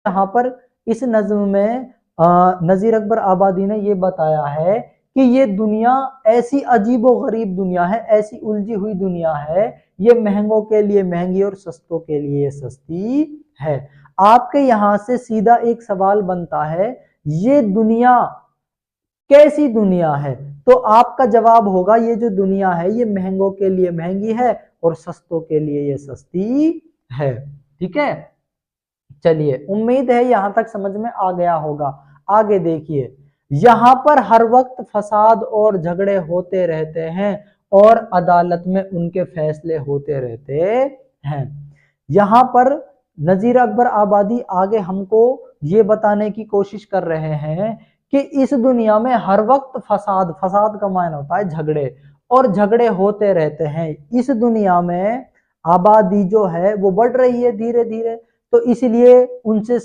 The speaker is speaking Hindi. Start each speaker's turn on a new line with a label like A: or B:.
A: यहाँ पर इस नज्म में नजीर अकबर आबादी ने ये बताया है कि ये दुनिया ऐसी अजीबो गरीब दुनिया है, ऐसी उलझी हुई दुनिया है, ये महंगों के लिए महंगी और सस्तों के लिए सस्ती है। आपके यहां से सीधा एक सवाल बनता है, ये दुनिया कैसी दुनिया है? तो आपका जवाब होगा ये जो दुनिया है ये महंगों के लिए महंगी है और सस्तों के लिए ये सस्ती है। ठीक है, चलिए उम्मीद है यहां तक समझ में आ गया होगा। आगे देखिए, यहां पर हर वक्त फसाद और झगड़े होते रहते हैं और अदालत में उनके फैसले होते रहते हैं। यहां पर नजीर अकबर आबादी आगे हमको ये बताने की कोशिश कर रहे हैं कि इस दुनिया में हर वक्त फसाद, फसाद का मायना होता है झगड़े, और झगड़े होते रहते हैं। इस दुनिया में आबादी जो है वो बढ़ रही है धीरे धीरे, तो इसलिए उनसे